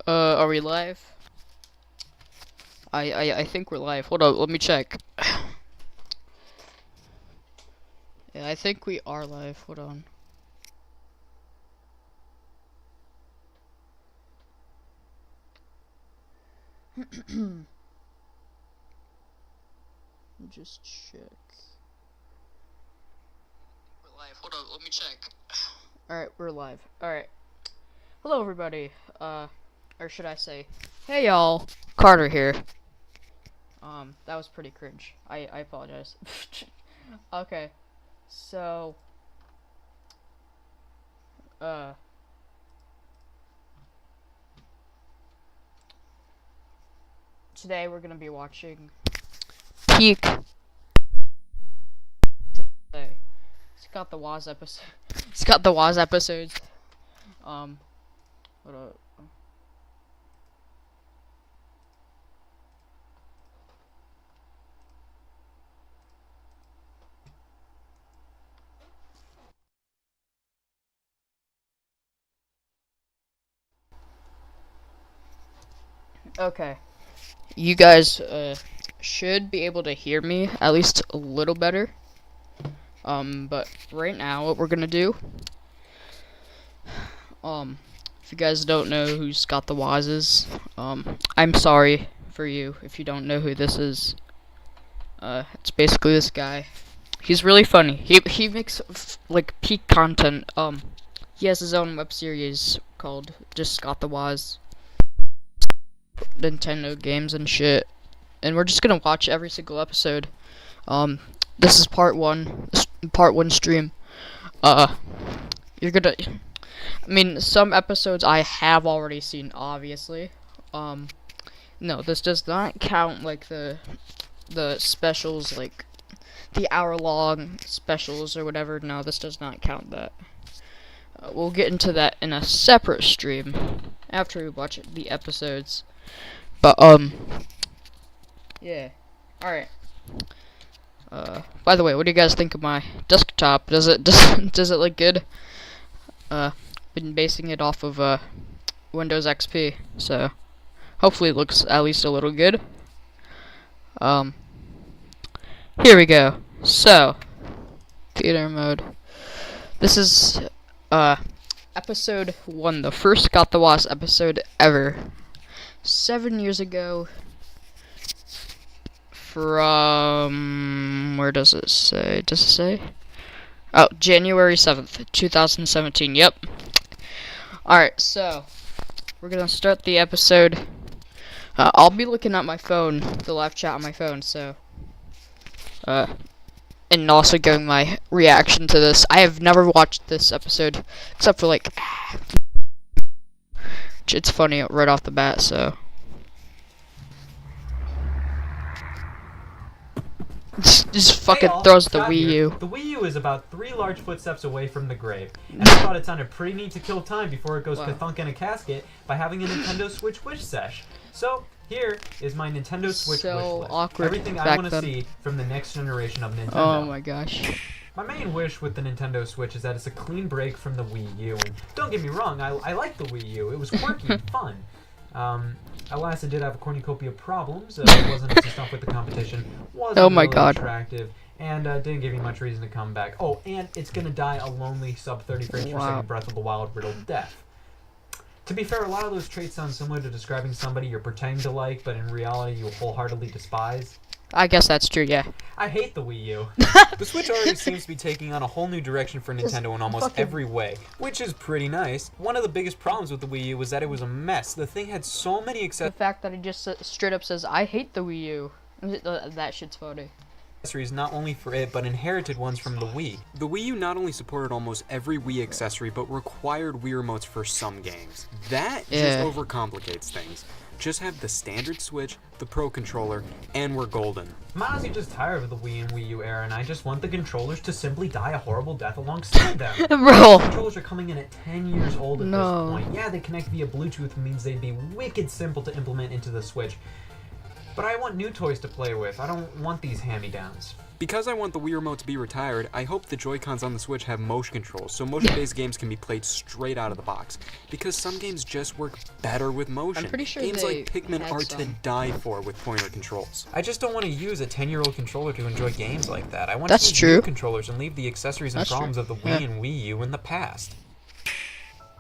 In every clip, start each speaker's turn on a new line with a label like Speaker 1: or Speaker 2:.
Speaker 1: Are we live? I think we're live. Hold on, let me check. Yeah, I think we are live. Hold on. Just check. We're live. Hold on, let me check. Alright, we're live. Alright. Hello, everybody. Or should I say, hey, y'all. Carter here. That was pretty cringe. I apologize. Okay. So, today we're gonna be watching Peak. It's got the Waz episode. It's got the Waz episodes. Hold up. Okay. You guys, should be able to hear me at least a little better. But right now what we're gonna do, if you guys don't know who Scott the Waz is, I'm sorry for you if you don't know who this is. It's basically this guy. He's really funny. He makes like peak content. He has his own web series called just Scott the Waz. Nintendo games and shit. And we're just gonna watch every single episode. This is part one stream. You're gonna, I mean, some episodes I have already seen, obviously. No, this does not count like the specials, like the hour-long specials or whatever. No, this does not count that. We'll get into that in a separate stream after we watch the episodes. But yeah. Alright. By the way, what do you guys think of my desktop? Does it look good? Been basing it off of Windows XP, so hopefully it looks at least a little good. Here we go. So, theater mode. This is episode 1, the first Scott the Waz episode ever. 7 years ago. From where does it say? Does it say? Oh, January 7th, 2017. Yep. Alright, so we're gonna start the episode. I'll be looking at my phone, the live chat on my phone, so and also giving my reaction to this. I have never watched this episode except for like it's funny right off the bat, so just fucking throws the Wii U.
Speaker 2: The Wii U is about 3 large footsteps away from the grave, and I thought it sounded pretty neat to kill time before it goes kathunk in a casket by having a Nintendo Switch wish sesh. So here is my Nintendo Switch wish list.
Speaker 1: Awkward.
Speaker 2: Everything I want to see from the next generation of Nintendo.
Speaker 1: Oh my gosh.
Speaker 2: My main wish with the Nintendo Switch is that it's a clean break from the Wii U. And don't get me wrong, I like the Wii U. It was quirky and fun. Alas, it did have a cornucopia of problems. It wasn't as tough with the competition. Wasn't really attractive, and didn't give you much reason to come back. Oh, and it's gonna die a lonely sub 30 frames per second Breath of the Wild riddled death. To be fair, a lot of those traits sound similar to describing somebody you're pretending to like, but in reality you wholeheartedly despise.
Speaker 1: I guess that's true, yeah.
Speaker 2: I hate the Wii U. The Switch already seems to be taking on a whole new direction for Nintendo in almost every way, which is pretty nice. One of the biggest problems with the Wii U was that it was a mess. The thing had so many
Speaker 1: The fact that it just straight up says, I hate the Wii U. That shit's funny.
Speaker 2: Accessories not only for it, but inherited ones from the Wii.
Speaker 3: The Wii U not only supported almost every Wii accessory, but required Wii remotes for some games. That just overcomplicates things. Just have the standard Switch, the Pro Controller, and we're golden.
Speaker 2: I'm honestly just tired of the Wii and Wii U era, and I just want the controllers to simply die a horrible death alongside them.
Speaker 1: Bro!
Speaker 2: The controllers are coming in at 10 years old at this point. Yeah, they connect via Bluetooth, means they'd be wicked simple to implement into the Switch. But I want new toys to play with. I don't want these hand-me-downs.
Speaker 3: Because I want the Wii Remote to be retired, I hope the Joy-Cons on the Switch have motion controls, so motion-based games can be played straight out of the box. Because some games just work better with motion.
Speaker 1: I'm pretty sure
Speaker 3: games
Speaker 1: they
Speaker 3: like Pikmin
Speaker 1: had
Speaker 3: are to
Speaker 1: some.
Speaker 3: die for with pointer controls.
Speaker 2: I just don't want to use a 10-year-old controller to enjoy games like that. I want
Speaker 1: That's
Speaker 2: to use
Speaker 1: true.
Speaker 2: new controllers and leave the accessories and
Speaker 1: That's
Speaker 2: problems
Speaker 1: true.
Speaker 2: of the Wii
Speaker 1: Yeah.
Speaker 2: and Wii U in the past.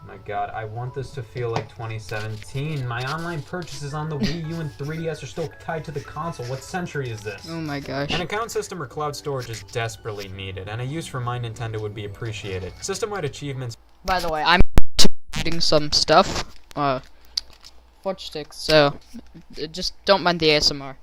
Speaker 2: Oh my god, I want this to feel like 2017. My online purchases on the Wii U and 3DS are still tied to the console. What century is this?
Speaker 1: Oh my gosh.
Speaker 2: An account system or cloud storage is desperately needed, and a use for My Nintendo would be appreciated. System-wide achievements.
Speaker 1: By the way, I'm reading some stuff. Watch sticks. So just don't mind the ASMR.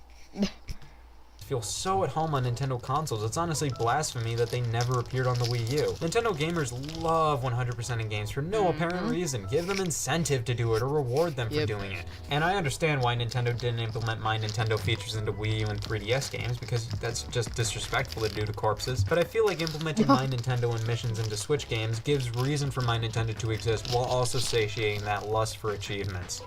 Speaker 2: Feel so at home on Nintendo consoles. It's honestly blasphemy that they never appeared on the Wii U. Nintendo gamers love 100% in games for no apparent reason. Give them incentive to do it or reward them for doing it. And I understand why Nintendo didn't implement My Nintendo features into Wii U and 3DS games, because that's just disrespectful to do to corpses. But I feel like implementing My Nintendo and missions into Switch games gives reason for My Nintendo to exist while also satiating that lust for achievements.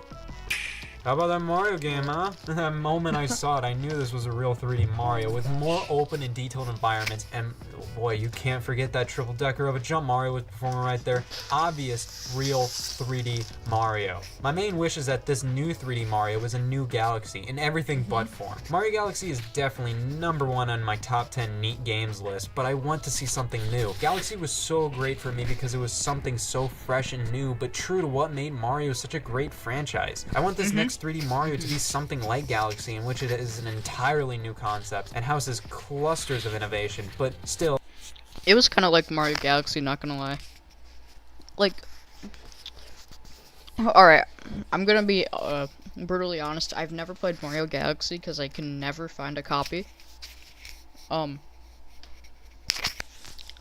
Speaker 2: How about that Mario game, huh? That moment I saw it, I knew this was a real 3D Mario with more open and detailed environments, and boy, you can't forget that triple decker of a jump Mario was performing right there. Obvious, real 3D Mario. My main wish is that this new 3D Mario is a new galaxy in everything but form. Mario Galaxy is definitely #1 on my top 10 neat games list, but I want to see something new. Galaxy was so great for me because it was something so fresh and new, but true to what made Mario such a great franchise. I want this next 3D Mario to be something like Galaxy, in which it is an entirely new concept and houses clusters of innovation, but still.
Speaker 1: It was kind of like Mario Galaxy, not gonna lie. Like, alright, I'm gonna be brutally honest. I've never played Mario Galaxy because I can never find a copy.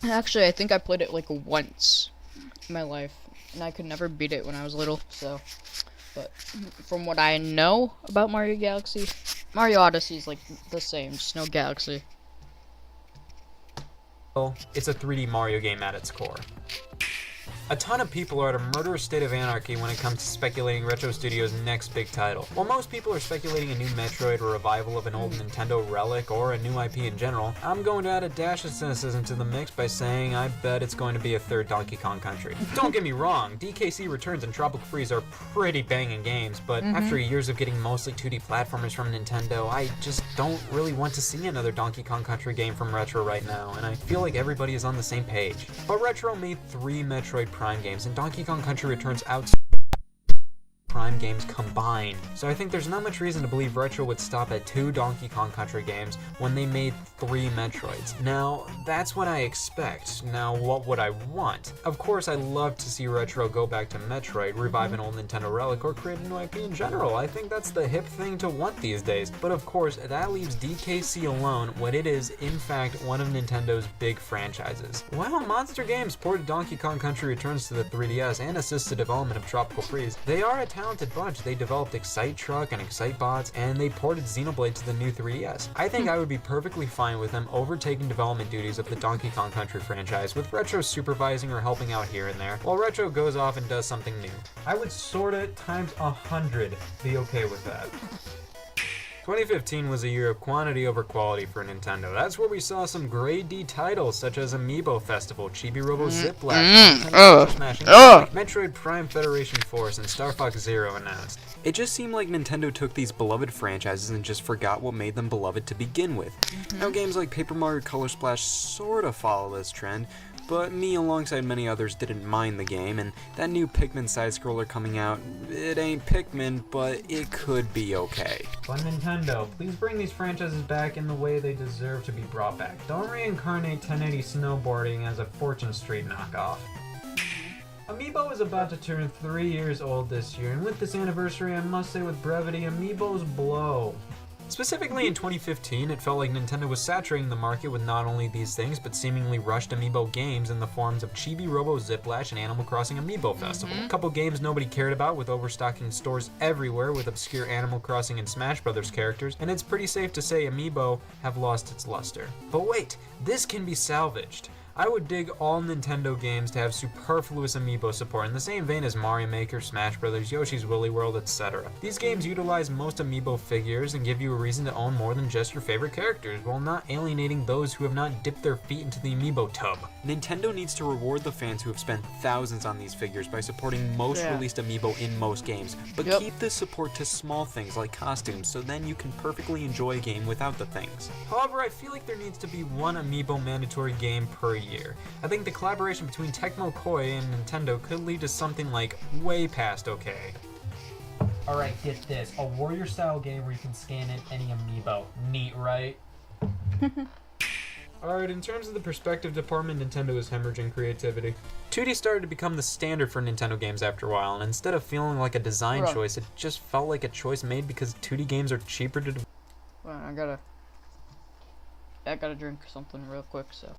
Speaker 1: Actually, I think I played it like once in my life, and I could never beat it when I was little. So, but from what I know about Mario Galaxy, Mario Odyssey is like the same, just no Galaxy.
Speaker 2: It's a 3D Mario game at its core. A ton of people are at a murderous state of anarchy when it comes to speculating Retro Studios' next big title. While most people are speculating a new Metroid, or revival of an old Nintendo relic, or a new IP in general, I'm going to add a dash of cynicism to the mix by saying I bet it's going to be a third Donkey Kong Country. Don't get me wrong, DKC Returns and Tropical Freeze are pretty banging games, but after years of getting mostly 2D platformers from Nintendo, I just don't really want to see another Donkey Kong Country game from Retro right now, and I feel like everybody is on the same page. But Retro made 3 Metroid Prime games, and Donkey Kong Country Returns out Prime games combined. So I think there's not much reason to believe Retro would stop at 2 Donkey Kong Country games when they made 3 Metroids. Now, that's what I expect. Now, what would I want? Of course, I'd love to see Retro go back to Metroid, revive an old Nintendo relic, or create a new IP in general. I think that's the hip thing to want these days. But of course, that leaves DKC alone when it is, in fact, one of Nintendo's big franchises. While Monster Games ported Donkey Kong Country Returns to the 3DS and assisted development of Tropical Freeze, they are a talented bunch. They developed Excite Truck and Excite Bots, and they ported Xenoblade to the new 3DS. I think I would be perfectly fine with them overtaking development duties of the Donkey Kong Country franchise, with Retro supervising or helping out here and there, while Retro goes off and does something new. I would sorta times 100 be okay with that. 2015 was a year of quantity over quality for Nintendo. That's where we saw some grade D titles such as Amiibo Festival, Chibi Robo Zip Blast, Smashing, Metroid Prime Federation Force, and Star Fox Zero announced.
Speaker 3: It just seemed like Nintendo took these beloved franchises and just forgot what made them beloved to begin with. Now games like Paper Mario Color Splash sorta follow this trend, but me alongside many others didn't mind the game, and that new Pikmin side-scroller coming out, it ain't Pikmin, but it could be okay.
Speaker 2: But Nintendo, please bring these franchises back in the way they deserve to be brought back. Don't reincarnate 1080 snowboarding as a Fortune Street knockoff. Amiibo is about to turn 3 years old this year, and with this anniversary, I must say with brevity, Amiibos blow. Specifically in 2015, it felt like Nintendo was saturating the market with not only these things, but seemingly rushed Amiibo games in the forms of Chibi Robo Ziplash and Animal Crossing Amiibo Festival. A couple games nobody cared about, with overstocking stores everywhere with obscure Animal Crossing and Smash Brothers characters, and it's pretty safe to say Amiibo have lost its luster. But wait, this can be salvaged. I would dig all Nintendo games to have superfluous amiibo support in the same vein as Mario Maker, Smash Bros., Yoshi's Woolly World, etc. These games utilize most amiibo figures and give you a reason to own more than just your favorite characters, while not alienating those who have not dipped their feet into the amiibo tub.
Speaker 3: Nintendo needs to reward the fans who have spent thousands on these figures by supporting most released amiibo in most games, but keep this support to small things like costumes, so then you can perfectly enjoy a game without the things.
Speaker 2: However, I feel like there needs to be one amiibo mandatory game per year. I think the collaboration between Tecmo Koei and Nintendo could lead to something like way past okay. Alright, get this. A warrior-style game where you can scan in any amiibo. Neat, right? Alright, in terms of the perspective department, Nintendo is hemorrhaging creativity. 2D started to become the standard for Nintendo games after a while, and instead of feeling like a design choice, it just felt like a choice made because 2D games are cheaper to develop.
Speaker 1: Well, I gotta drink something real quick, so.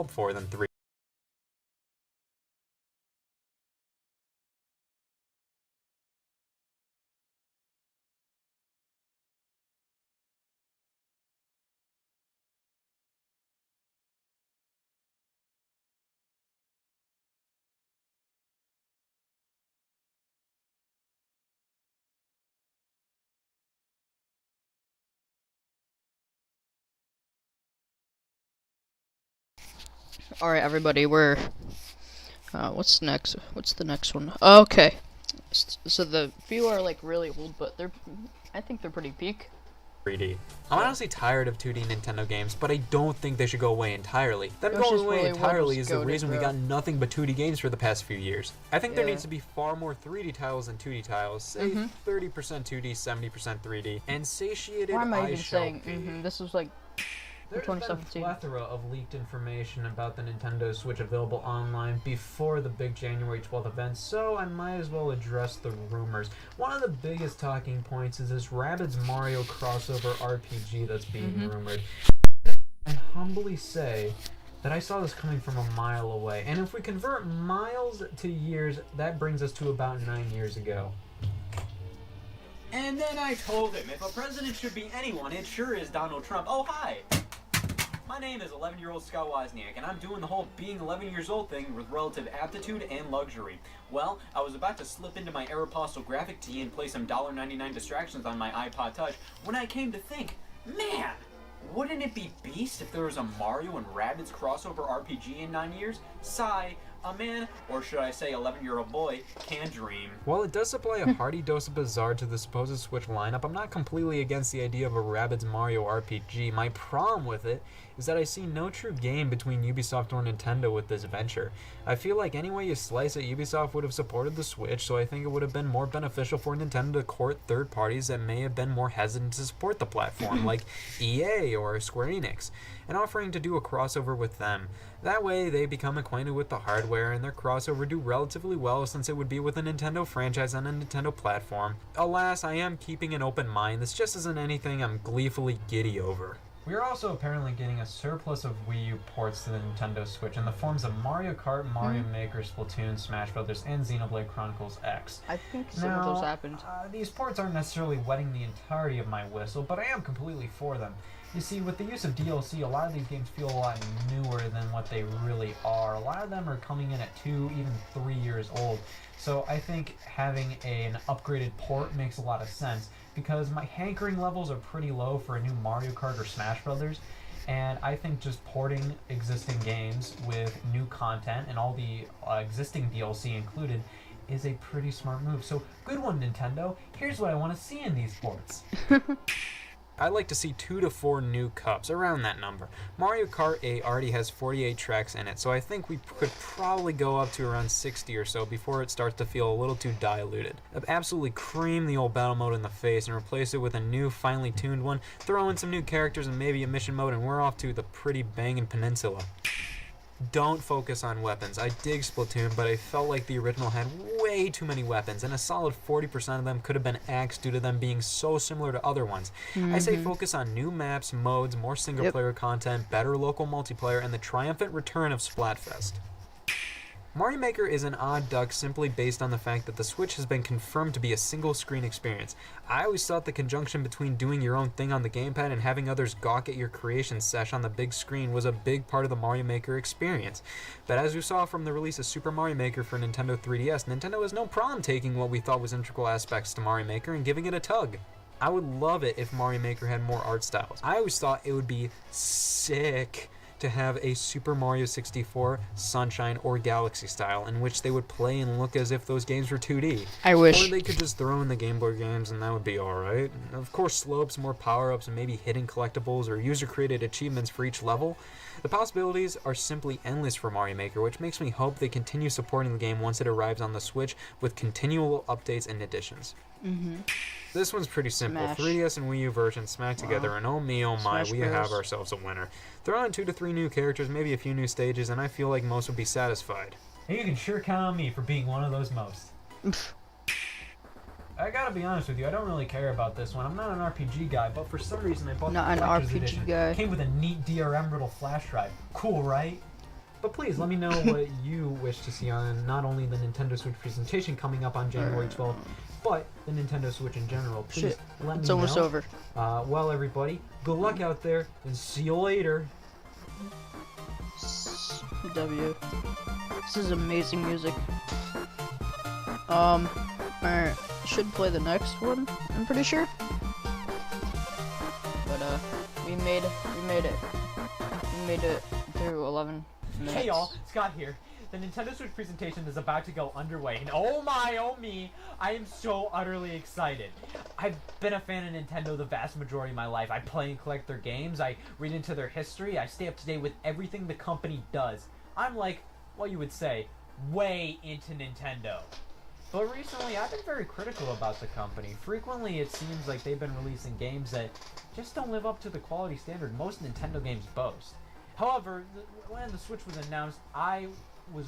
Speaker 2: For than 3.
Speaker 1: Alright, everybody, we're... what's next? What's the next one? Okay. So the few are, like, really old, but I think they're pretty peak.
Speaker 2: 3D. I'm honestly tired of 2D Nintendo games, but I don't think they should go away entirely. Them going away entirely is the reason we got nothing but 2D games for the past few years. I think there needs to be far more 3D titles than 2D titles, say 30% 2D, 70% 3D, and satiated
Speaker 1: Why am I even
Speaker 2: eyes shall
Speaker 1: saying,
Speaker 2: be.
Speaker 1: this was like...
Speaker 2: There's been a plethora of leaked information about the Nintendo Switch available online before the big January 12th event, so I might as well address the rumors. One of the biggest talking points is this Rabbids Mario crossover RPG that's being rumored. I humbly say that I saw this coming from a mile away, and if we convert miles to years, that brings us to about 9 years ago.
Speaker 4: And then I told him, if a president should be anyone, it sure is Donald Trump. Oh, hi! My name is 11-year-old Scott Wozniak, and I'm doing the whole being 11 years old thing with relative aptitude and luxury. Well, I was about to slip into my Aeropostale graphic tee and play some $1.99 distractions on my iPod Touch when I came to think, man, wouldn't it be beast if there was a Mario and Rabbids crossover RPG in 9 years? Sigh. A man, or should I say 11-year-old boy, can dream.
Speaker 2: While it does supply a hearty dose of bizarre to the supposed Switch lineup, I'm not completely against the idea of a Rabbids Mario RPG. My problem with it is that I see no true game between Ubisoft or Nintendo with this venture. I feel like any way you slice it, Ubisoft would have supported the Switch, so I think it would have been more beneficial for Nintendo to court third parties that may have been more hesitant to support the platform, like EA or Square Enix, and offering to do a crossover with them. That way, they become acquainted with the hardware, and their crossover do relatively well since it would be with a Nintendo franchise on a Nintendo platform. Alas, I am keeping an open mind. This just isn't anything I'm gleefully giddy over. We are also apparently getting a surplus of Wii U ports to the Nintendo Switch in the forms of Mario Kart, Mario Maker, Splatoon, Smash Bros., and Xenoblade Chronicles X.
Speaker 1: I think some of those happened.
Speaker 2: These ports aren't necessarily wetting the entirety of my whistle, but I am completely for them. You see, with the use of DLC, a lot of these games feel a lot newer than what they really are. A lot of them are coming in at 2, even 3 years old. So I think having an upgraded port makes a lot of sense, because my hankering levels are pretty low for a new Mario Kart or Smash Brothers, and I think just porting existing games with new content and all the existing DLC included is a pretty smart move. So good one, Nintendo. Here's what I want to see in these ports. I'd like to see 2 to 4 new cups, around that number. Mario Kart 8 already has 48 tracks in it, so I think we could probably go up to around 60 or so before it starts to feel a little too diluted. Absolutely cream the old battle mode in the face and replace it with a new, finely tuned one, throw in some new characters and maybe a mission mode, and we're off to the pretty bangin' peninsula. Don't focus on weapons. I dig Splatoon, but I felt like the original had way too many weapons, and a solid 40% of them could have been axed due to them being so similar to other ones. I say focus on new maps, modes, more single-player content, better local multiplayer, and the triumphant return of Splatfest. Mario Maker is an odd duck simply based on the fact that the Switch has been confirmed to be a single-screen experience. I always thought the conjunction between doing your own thing on the gamepad and having others gawk at your creation sesh on the big screen was a big part of the Mario Maker experience. But as we saw from the release of Super Mario Maker for Nintendo 3DS, Nintendo has no problem taking what we thought was integral aspects to Mario Maker and giving it a tug. I would love it if Mario Maker had more art styles. I always thought it would be sick to have a Super Mario 64, Sunshine, or Galaxy style in which they would play and look as if those games were 2D.
Speaker 1: I wish.
Speaker 2: Or they could just throw in the Game Boy games and that would be alright. Of course, slopes, more power-ups, and maybe hidden collectibles or user-created achievements for each level. The possibilities are simply endless for Mario Maker, which makes me hope they continue supporting the game once it arrives on the Switch with continual updates and additions. This one's pretty simple.
Speaker 1: Smash.
Speaker 2: 3DS and Wii U versions smacked together, and oh me, oh my,
Speaker 1: Smash
Speaker 2: we
Speaker 1: Bros.
Speaker 2: have ourselves a winner. Throw in 2 to 3 new characters, maybe a few new stages, and I feel like most would be satisfied. Hey, you can sure count on me for being one of those most. I gotta be honest with you, I don't really care about this one. I'm not an RPG guy, but for some reason I bought
Speaker 1: Not
Speaker 2: the
Speaker 1: an
Speaker 2: collector's
Speaker 1: RPG
Speaker 2: edition.
Speaker 1: guy.
Speaker 2: Came with a neat DRM brittle flash drive. Cool, right? But please, let me know what you wish to see on not only the Nintendo Switch presentation coming up on January 12th, but the Nintendo Switch in general. Please
Speaker 1: Shit,
Speaker 2: let
Speaker 1: it's
Speaker 2: me
Speaker 1: almost
Speaker 2: know.
Speaker 1: over.
Speaker 2: Well, everybody, good luck out there, and see you later.
Speaker 1: W. This is amazing music. Alright, should play the next one, I'm pretty sure. But we made it through 11 minutes.
Speaker 2: Hey y'all, Scott here. The Nintendo Switch presentation is about to go underway, and oh my, oh me, I am so utterly excited. I've been a fan of Nintendo the vast majority of my life. I play and collect their games, I read into their history, I stay up to date with everything the company does. I'm like, what you would say, way into Nintendo. But recently, I've been very critical about the company. Frequently, it seems like they've been releasing games that just don't live up to the quality standard most Nintendo games boast. However, when the Switch was announced, I was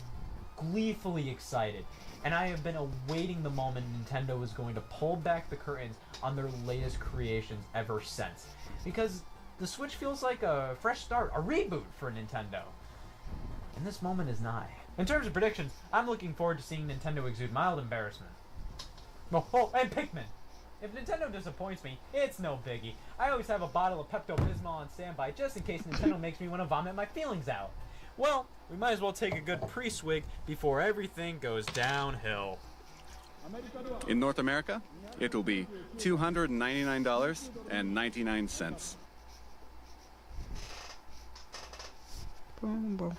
Speaker 2: gleefully excited, and I have been awaiting the moment Nintendo was going to pull back the curtains on their latest creations ever since. Because the Switch feels like a fresh start, a reboot for Nintendo. And this moment is nigh. In terms of predictions, I'm looking forward to seeing Nintendo exude mild embarrassment. Oh, and Pikmin! If Nintendo disappoints me, it's no biggie. I always have a bottle of Pepto-Bismol on standby just in case Nintendo makes me want to vomit my feelings out. Well, we might as well take a good pre-swig before everything goes downhill.
Speaker 5: In North America, it will be $299.99.
Speaker 1: Boom, boom.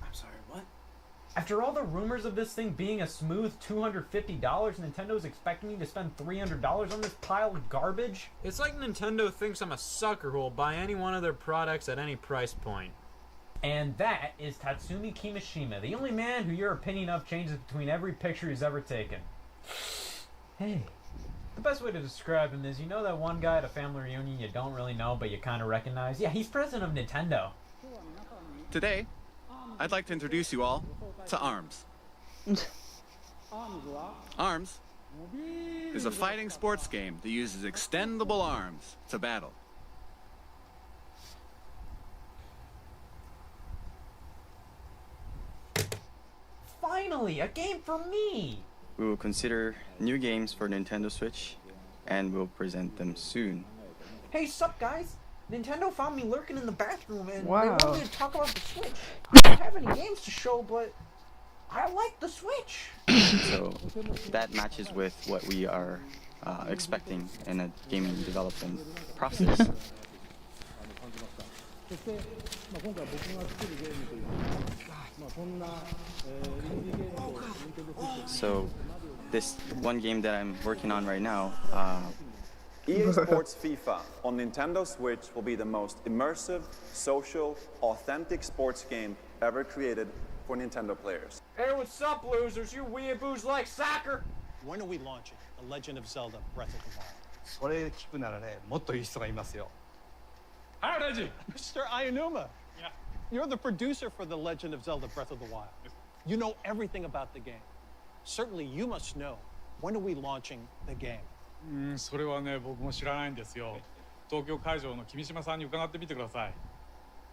Speaker 4: I'm sorry, what?
Speaker 2: After all the rumors of this thing being a smooth $250, Nintendo's expecting me to spend $300 on this pile of garbage? It's like Nintendo thinks I'm a sucker who will buy any one of their products at any price point. And that is Tatsumi Kimishima, the only man who your opinion of changes between every picture he's ever taken. Hey. The best way to describe him is, you know that one guy at a family reunion you don't really know but you kind of recognize? Yeah, he's president of Nintendo.
Speaker 5: Today, I'd like to introduce you all to ARMS. ARMS is a fighting sports game that uses extendable arms to battle.
Speaker 2: Finally, a game for me!
Speaker 6: We will consider new games for Nintendo Switch, and we'll present them soon.
Speaker 2: Hey, sup guys? Nintendo found me lurking in the bathroom and
Speaker 1: Wow.
Speaker 2: they wanted me to talk about the Switch. I don't have any games to show, but I like the Switch.
Speaker 6: So that matches with what we are expecting in a gaming development process. So this one game that I'm working on right now,
Speaker 7: EA Sports FIFA on Nintendo Switch will be the most immersive, social, authentic sports game ever created for Nintendo players.
Speaker 2: Hey, what's up, losers? You weeaboos like soccer?
Speaker 8: When are we launching The Legend of Zelda Breath of the Wild?
Speaker 9: それ聞くならね、もっといい人がいますよ。
Speaker 8: Mr. Ayanuma, you're the producer for The Legend of Zelda Breath of the Wild. You know everything about the game. Certainly you must know, when are we launching the game?
Speaker 10: それはね、僕も知らないんですよ。東京会場の君島さんに伺ってみてください。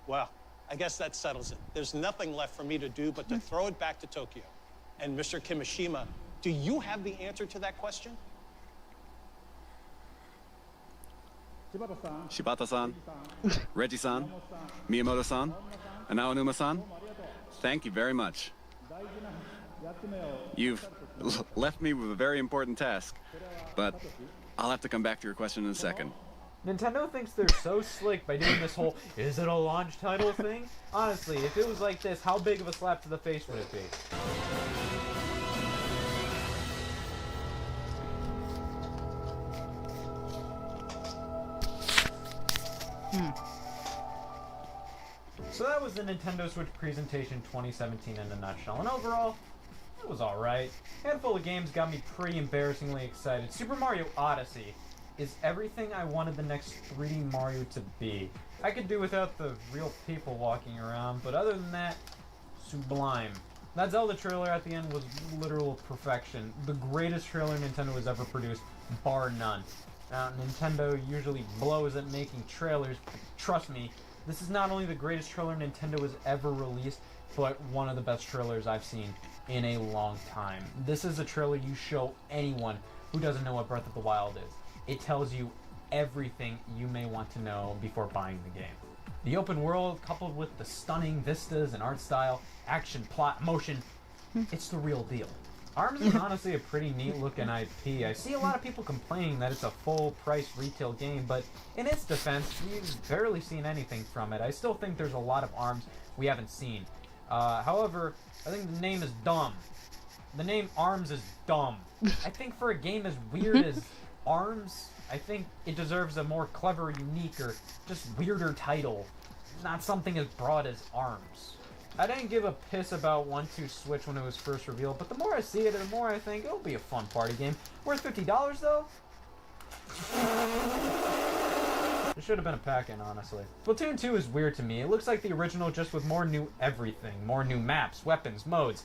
Speaker 8: Well, I guess that settles it. There's nothing left for me to do but to throw it back to Tokyo. And Mr. Kimishima, do you have the answer to that question?
Speaker 5: Shibata-san, Reggie-san, Miyamoto-san, and Aonuma-san, thank you very much. You've left me with a very important task, but I'll have to come back to your question in a second.
Speaker 2: Nintendo thinks they're so slick by doing this whole "is it a launch title" thing. Honestly, if it was like this, how big of a slap to the face would it be? So that was the Nintendo Switch presentation 2017 in a nutshell, and overall, it was alright. A handful of games got me pretty embarrassingly excited. Super Mario Odyssey is everything I wanted the next 3D Mario to be. I could do without the real people walking around, but other than that, sublime. That Zelda trailer at the end was literal perfection. The greatest trailer Nintendo has ever produced, bar none. Nintendo usually blows at making trailers, but trust me, this is not only the greatest trailer Nintendo has ever released, but one of the best trailers I've seen in a long time. This is a trailer you show anyone who doesn't know what Breath of the Wild is. It tells you everything you may want to know before buying the game. The open world, coupled with the stunning vistas and art style, action, plot, motion, it's the real deal. ARMS is honestly a pretty neat looking IP. I see a lot of people complaining that it's a full price retail game, but in its defense, we've barely seen anything from it. I still think there's a lot of ARMS we haven't seen. However, I think the name is dumb. The name ARMS is dumb. I think for a game as weird as ARMS, I think it deserves a more clever, unique, or just weirder title. Not something as broad as ARMS. I didn't give a piss about 1-2 Switch when it was first revealed, but the more I see it, the more I think it'll be a fun party game. Worth $50 though? It should have been a pack-in, honestly. Splatoon 2 is weird to me. It looks like the original, just with more new everything. More new maps, weapons, modes.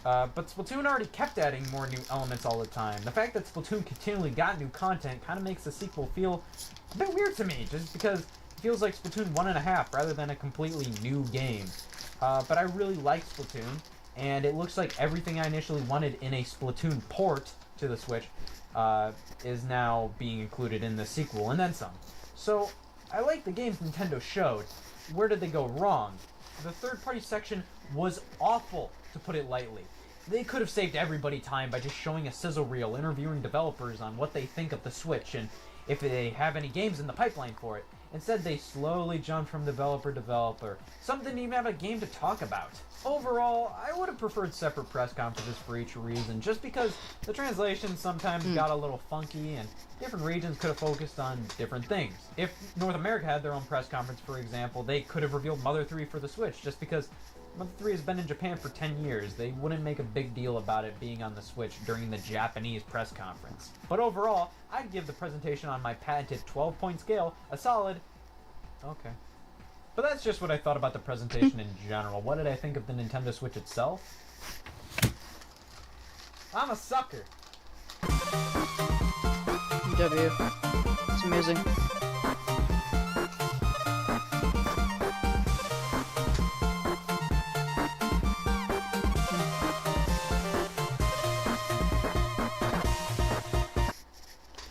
Speaker 2: But Splatoon already kept adding more new elements all the time. The fact that Splatoon continually got new content kind of makes the sequel feel a bit weird to me, just because it feels like Splatoon 1.5 rather than a completely new game. But I really like Splatoon, and it looks like everything I initially wanted in a Splatoon port to the Switch is now being included in the sequel, and then some. So, I like the games Nintendo showed. Where did they go wrong? The third-party section was awful, to put it lightly. They could have saved everybody time by just showing a sizzle reel, interviewing developers on what they think of the Switch, and if they have any games in the pipeline for it. Instead, they slowly jumped from developer to developer. Some didn't even have a game to talk about. Overall, I would have preferred separate press conferences for each reason, just because the translations sometimes got a little funky, and different regions could have focused on different things. If North America had their own press conference, for example, they could have revealed Mother 3 for the Switch, just because Mother 3 has been in Japan for 10 years. They wouldn't make a big deal about it being on the Switch during the Japanese press conference. But overall, I'd give the presentation on my patented 12-point scale a solid okay. But that's just what I thought about the presentation in general. What did I think of the Nintendo Switch itself? I'm a sucker.
Speaker 1: W. It's amazing.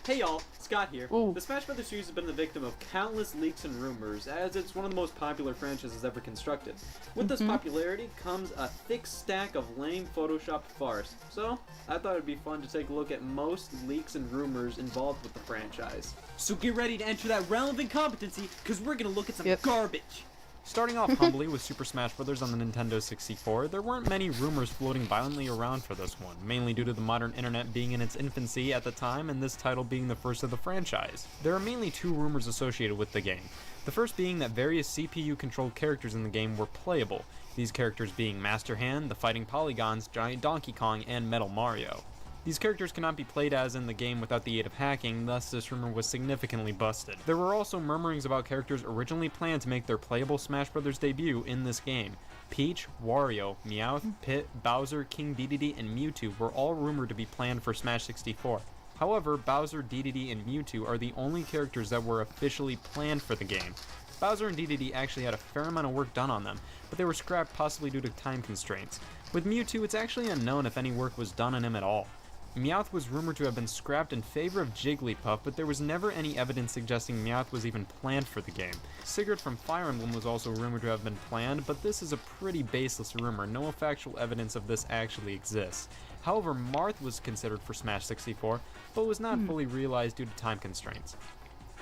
Speaker 4: Hey y'all, Scott here.
Speaker 1: Ooh.
Speaker 4: The Smash Bros. Series has been the victim of countless leaks and rumors, as it's one of the most popular franchises ever constructed. With this popularity comes a thick stack of lame photoshopped farce. So, I thought it'd be fun to take a look at most leaks and rumors involved with the franchise. So get ready to enter that relevant competency, because we're gonna look at some garbage.
Speaker 2: Starting off humbly with Super Smash Bros. On the Nintendo 64, there weren't many rumors floating violently around for this one, mainly due to the modern internet being in its infancy at the time and this title being the first of the franchise. There are mainly two rumors associated with the game. The first being that various CPU-controlled characters in the game were playable, these characters being Master Hand, the Fighting Polygons, Giant Donkey Kong, and Metal Mario. These characters cannot be played as in the game without the aid of hacking, thus this rumor was significantly busted. There were also murmurings about characters originally planned to make their playable Smash Bros. Debut in this game. Peach, Wario, Meowth, Pit, Bowser, King Dedede, and Mewtwo were all rumored to be planned for Smash 64. However, Bowser, Dedede, and Mewtwo are the only characters that were officially planned for the game. Bowser and DDD actually had a fair amount of work done on them, but they were scrapped possibly due to time constraints. With Mewtwo, it's actually unknown if any work was done on him at all. Meowth was rumored to have been scrapped in favor of Jigglypuff, but there was never any evidence suggesting Meowth was even planned for the game. Sigurd from Fire Emblem was also rumored to have been planned, but this is a pretty baseless rumor. No factual evidence of this actually exists. However, Marth was considered for Smash 64, but was not fully realized due to time constraints.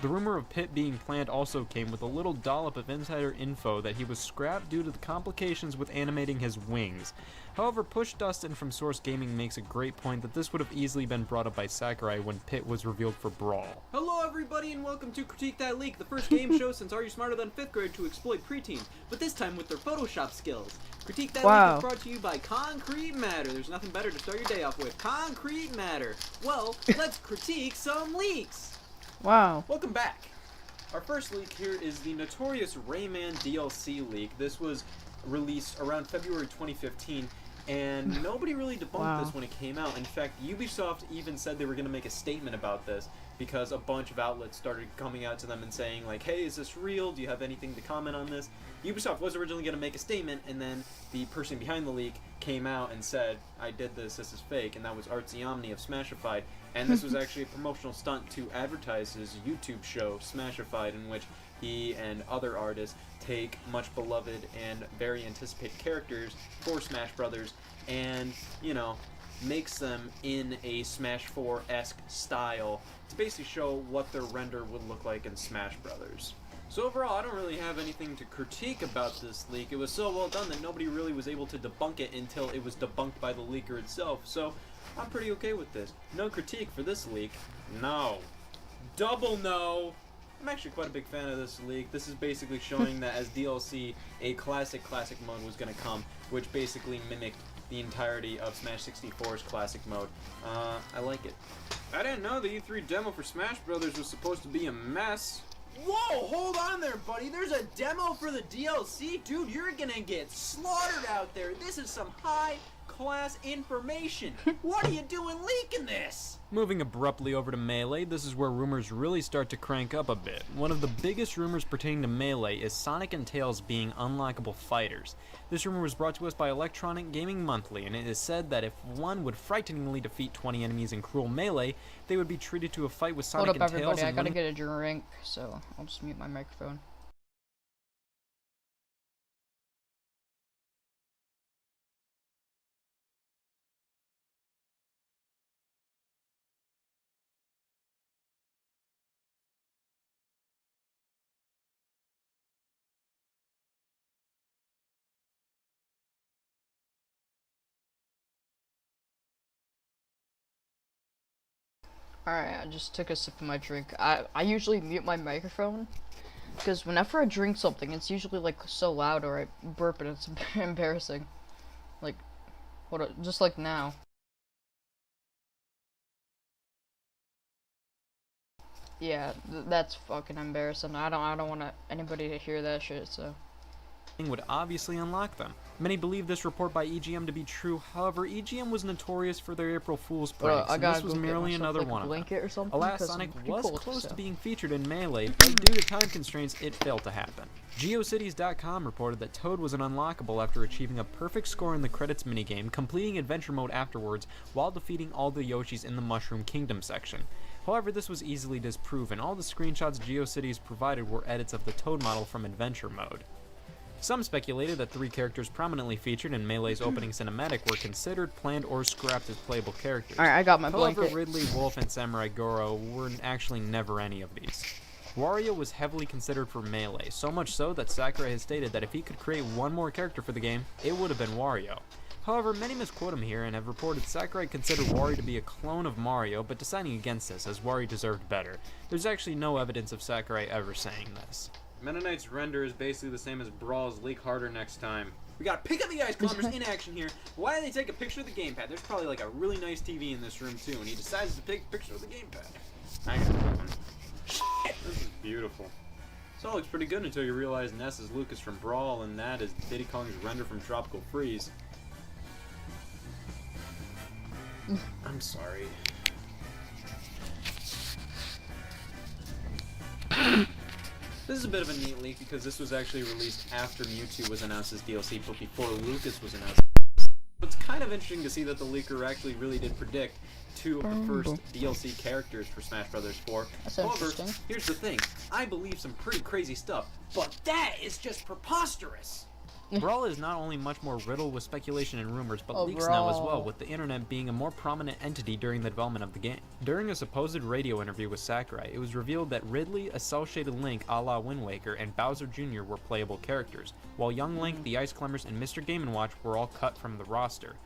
Speaker 2: The rumor of Pit being planned also came with a little dollop of insider info that he was scrapped due to the complications with animating his wings. However, Push Dustin from Source Gaming makes a great point that this would have easily been brought up by Sakurai when Pit was revealed for Brawl.
Speaker 11: Hello everybody and welcome to Critique That Leak, the first game show since Are You Smarter Than 5th Grade to exploit preteens, but this time with their Photoshop skills. Critique That Leak is brought to you by Concrete Matter. There's nothing better to start your day off with. Concrete Matter. Well, let's critique some leaks.
Speaker 1: Wow.
Speaker 11: Welcome back. Our first leak here is the notorious Rayman DLC leak. This was released around February 2015, and nobody really debunked this when it came out. In fact, Ubisoft even said they were going to make a statement about this because a bunch of outlets started coming out to them and saying, like, hey, is this real? Do you have anything to comment on this? Ubisoft was originally going to make a statement, and then the person behind the leak came out and said, I did this is fake, and that was Artsy Omni of Smashified. And this was actually a promotional stunt to advertise his YouTube show, Smashified, in which he and other artists take much beloved and very anticipated characters for Smash Brothers and, you know, makes them in a Smash 4-esque style to basically show what their render would look like in Smash Brothers. So overall, I don't really have anything to critique about this leak. It was so well done that nobody really was able to debunk it until it was debunked by the leaker itself. So I'm pretty okay with this. No critique for this leak. No. Double no. I'm actually quite a big fan of this leak. This is basically showing that as DLC, a classic mode was going to come, which basically mimicked the entirety of Smash 64's classic mode. I like it. I didn't know the E3 demo for Smash Brothers was supposed to be a mess. Whoa, hold on there, buddy. There's a demo for the DLC? Dude, you're gonna get slaughtered out there. This is some high-class information. What are you doing leaking this?
Speaker 2: Moving abruptly over to Melee, this is where rumors really start to crank up a bit. One of the biggest rumors pertaining to Melee is Sonic and Tails being unlockable fighters. This rumor was brought to us by Electronic Gaming Monthly, and it is said that if one would frighteningly defeat 20 enemies in Cruel Melee, they would be treated to a fight with Sonic
Speaker 1: Hold up,
Speaker 2: and Tails.
Speaker 1: everybody, I gotta get a drink, so I'll just mute my microphone. Alright, I just took a sip of my drink. I usually mute my microphone because whenever I drink something, it's usually like so loud or I burp and it's embarrassing. Like, just like now. Yeah, that's fucking embarrassing. I don't want anybody to hear that shit. So.
Speaker 2: Would obviously unlock them. Many believe this report by EGM to be true. However, EGM was notorious for their April Fool's pranks, and this was merely another one of them. Alas, Sonic was close to being featured in Melee, but due to time constraints, it failed to happen. GeoCities.com reported that Toad was an unlockable after achieving a perfect score in the credits minigame, completing adventure mode afterwards, while defeating all the Yoshis in the Mushroom Kingdom section. However, this was easily disproven. All the screenshots GeoCities provided were edits of the Toad model from adventure mode. Some speculated that 3 characters prominently featured in Melee's opening cinematic were considered, planned, or scrapped as playable characters.
Speaker 1: Alright, I got my blanket.
Speaker 2: However, Ridley, Wolf, and Samurai Goro were actually never any of these. Wario was heavily considered for Melee, so much so that Sakurai has stated that if he could create one more character for the game, it would have been Wario. However, many misquote him here and have reported Sakurai considered Wario to be a clone of Mario, but deciding against this, as Wario deserved better. There's actually no evidence of Sakurai ever saying this.
Speaker 11: Meta Knight's render is basically the same as Brawl's. Leak harder next time. We gotta pick up the Ice Climbers in action here. Why did they take a picture of the gamepad? There's probably like a really nice TV in this room too, and he decides to take a picture of the gamepad. I got one. Shit, this is beautiful. This all looks pretty good until you realize Ness is Lucas from Brawl, and that is Diddy Kong's render from Tropical Freeze. I'm sorry. This is a bit of a neat leak because this was actually released after Mewtwo was announced as DLC, but before Lucas was announced. It's kind of interesting to see that the leaker actually really did predict 2 of the first DLC characters for Smash Bros. 4.
Speaker 1: That's
Speaker 11: However,
Speaker 1: interesting.
Speaker 11: here's the thing. I believe some pretty crazy stuff, but that is just preposterous! Brawl is not only much more riddled with speculation and rumors, but leaks now as well, with the internet being a more prominent entity during the development of the game. During a supposed radio interview with Sakurai, it was revealed that Ridley, a cel-shaded Link a la Wind Waker, and Bowser Jr. were playable characters, while Young Link, the Ice Climbers, and Mr. Game & Watch were all cut from the roster.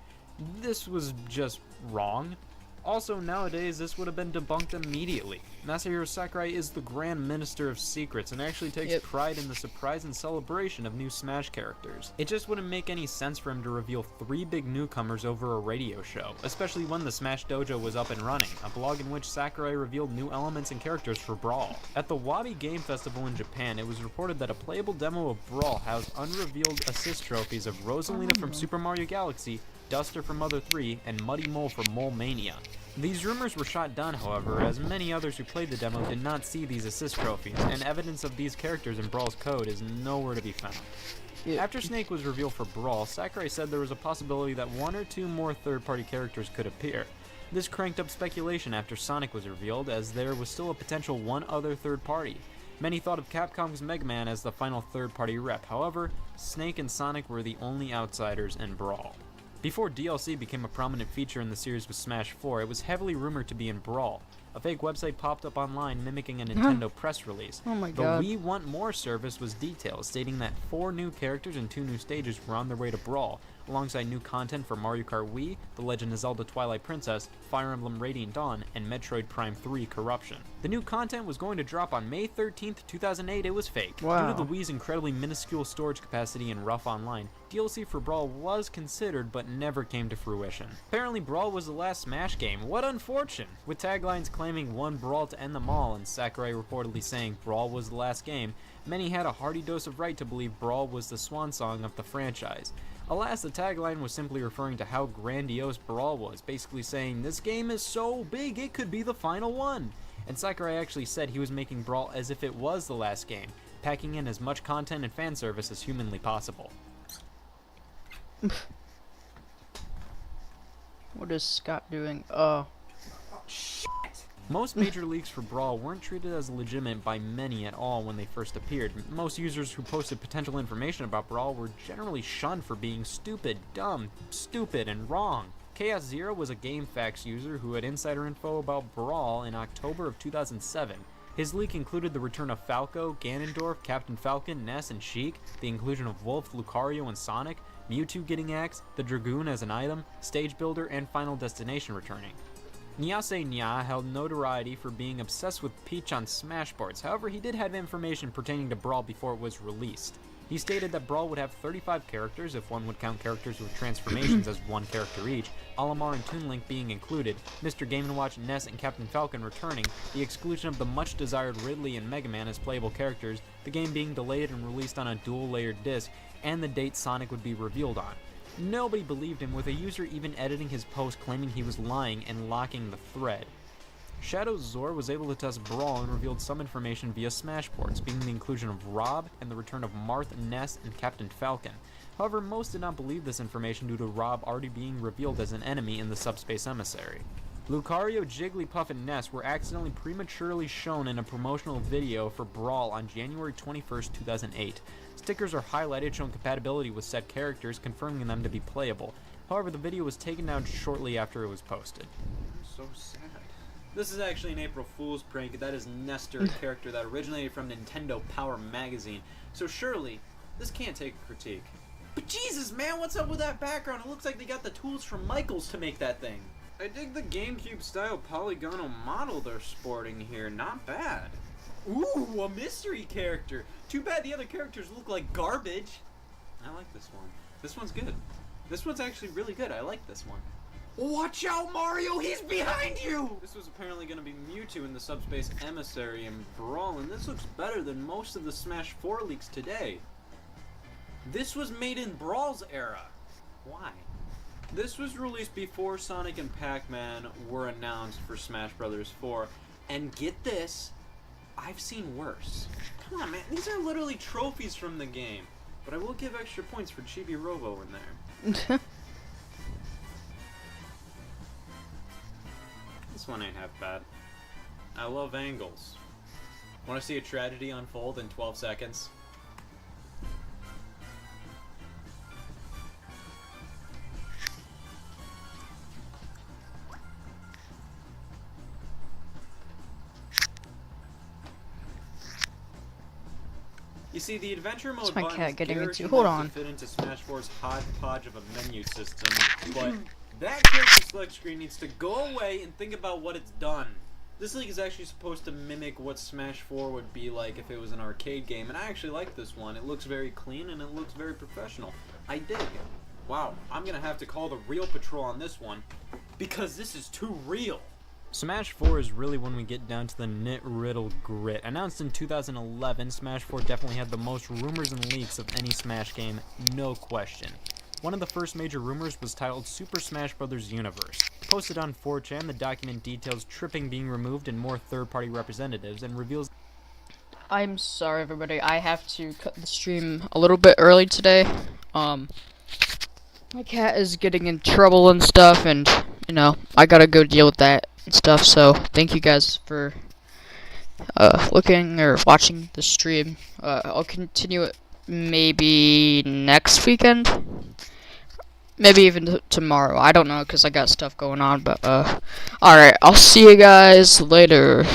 Speaker 11: This was just wrong. Also, nowadays, this would have been debunked immediately. Masahiro Sakurai is the Grand Minister of Secrets and actually takes pride in the surprise and celebration of new Smash characters. It just wouldn't make any sense for him to reveal 3 big newcomers over a radio show, especially when the Smash Dojo was up and running, a blog in which Sakurai revealed new elements and characters for Brawl. At the Wabi Game Festival in Japan, it was reported that a playable demo of Brawl housed unrevealed assist trophies of Rosalina from Super Mario Galaxy, Duster from Mother 3, and Muddy Mole from Mole Mania. These rumors were shot down, however, as many others who played the demo did not see these assist trophies, and evidence of these characters in Brawl's code is nowhere to be found. After Snake was revealed for Brawl, Sakurai said there was a possibility that 1 or 2 more third-party characters could appear. This cranked up speculation after Sonic was revealed, as there was still a potential 1 other third party. Many thought of Capcom's Mega Man as the final third-party rep, however, Snake and Sonic were the only outsiders in Brawl. Before DLC became a prominent feature in the series with Smash 4, it was heavily rumored to be in Brawl. A fake website popped up online mimicking a Nintendo press release.
Speaker 1: Oh my
Speaker 11: the
Speaker 1: god.
Speaker 11: We Want More service was detailed, stating that 4 new characters and 2 new stages were on their way to Brawl, alongside new content for Mario Kart Wii, The Legend of Zelda Twilight Princess, Fire Emblem Radiant Dawn, and Metroid Prime 3 Corruption. The new content was going to drop on May 13th, 2008. It was fake.
Speaker 1: Wow.
Speaker 11: Due to the Wii's incredibly minuscule storage capacity and rough online, DLC for Brawl was considered but never came to fruition. Apparently Brawl was the last Smash game. What unfortunate! With taglines claiming one Brawl to end them all and Sakurai reportedly saying Brawl was the last game, many had a hearty dose of right to believe Brawl was the swan song of the franchise. Alas, the tagline was simply referring to how grandiose Brawl was, basically saying, this game is so big it could be the final one. And Sakurai actually said he was making Brawl as if it was the last game, packing in as much content and fan service as humanly possible.
Speaker 1: What is Scott doing? Oh.
Speaker 11: Most major leaks for Brawl weren't treated as legitimate by many at all when they first appeared. Most users who posted potential information about Brawl were generally shunned for being stupid, dumb, stupid, and wrong. Chaos Zero was a GameFAQs user who had insider info about Brawl in October of 2007. His leak included the return of Falco, Ganondorf, Captain Falcon, Ness, and Sheik, the inclusion of Wolf, Lucario, and Sonic, Mewtwo getting axed, the Dragoon as an item, Stage Builder, and Final Destination returning. Nyase Nya held notoriety for being obsessed with Peach on Smashboards, however he did have information pertaining to Brawl before it was released. He stated that Brawl would have 35 characters if one would count characters with transformations as 1 character each, Olimar and Toon Link being included, Mr. Game & Watch, Ness, and Captain Falcon returning, the exclusion of the much desired Ridley and Mega Man as playable characters, the game being delayed and released on a dual-layered disc, and the date Sonic would be revealed on. Nobody believed him, with a user even editing his post claiming he was lying and locking the thread. Shadow Zor was able to test Brawl and revealed some information via Smashboards, being the inclusion of Rob and the return of Marth, Ness, and Captain Falcon. However, most did not believe this information due to Rob already being revealed as an enemy in the Subspace Emissary. Lucario, Jigglypuff, and Ness were accidentally prematurely shown in a promotional video for Brawl on January 21st, 2008. Stickers are highlighted showing compatibility with said characters, confirming them to be playable. However, the video was taken down shortly after it was posted. So sad. This is actually an April Fool's prank. That is Nestor, a character that originated from Nintendo Power Magazine. So surely, this can't take a critique. But Jesus, man, what's up with that background? It looks like they got the tools from Michaels to make that thing. I dig the GameCube-style polygonal model they're sporting here. Not bad. Ooh, a mystery character. Too bad the other characters look like garbage. I like this one. This one's good. This one's actually really good. I like this one. Watch out, Mario! He's behind you! This was apparently going to be Mewtwo in the Subspace Emissary and Brawl, and this looks better than most of the Smash 4 leaks today. This was made in Brawl's era. Why? This was released before Sonic and Pac-Man were announced for Smash Bros. 4, and get this, I've seen worse. Come on, man. These are literally trophies from the game. But I will give extra points for Chibi Robo in there. This one ain't half bad. I love angles. Want to see a tragedy unfold in 12 seconds? You see, the adventure mode
Speaker 1: my
Speaker 11: buttons
Speaker 1: cat getting
Speaker 11: garrison
Speaker 1: into. Hold
Speaker 11: enough
Speaker 1: on.
Speaker 11: to fit into Smash 4's hodgepodge of a menu system, but that character select screen needs to go away and think about what it's done. This league is actually supposed to mimic what Smash 4 would be like if it was an arcade game, and I actually like this one. It looks very clean and it looks very professional. I dig it. Wow, I'm gonna have to call the real patrol on this one, because this is too real.
Speaker 2: Smash 4 is really when we get down to the nit-riddled grit. Announced in 2011, Smash 4 definitely had the most rumors and leaks of any Smash game, no question. One of the first major rumors was titled Super Smash Bros. Universe. Posted on 4chan, the document details Tripping being removed and more third-party representatives, and reveals...
Speaker 1: I'm sorry, everybody. I have to cut the stream a little bit early today. My cat is getting in trouble and stuff, and, you know, I gotta go deal with that and stuff, so thank you guys for looking or watching the stream. I'll continue it maybe next weekend, maybe even tomorrow. I don't know, because I got stuff going on, but alright, I'll see you guys later.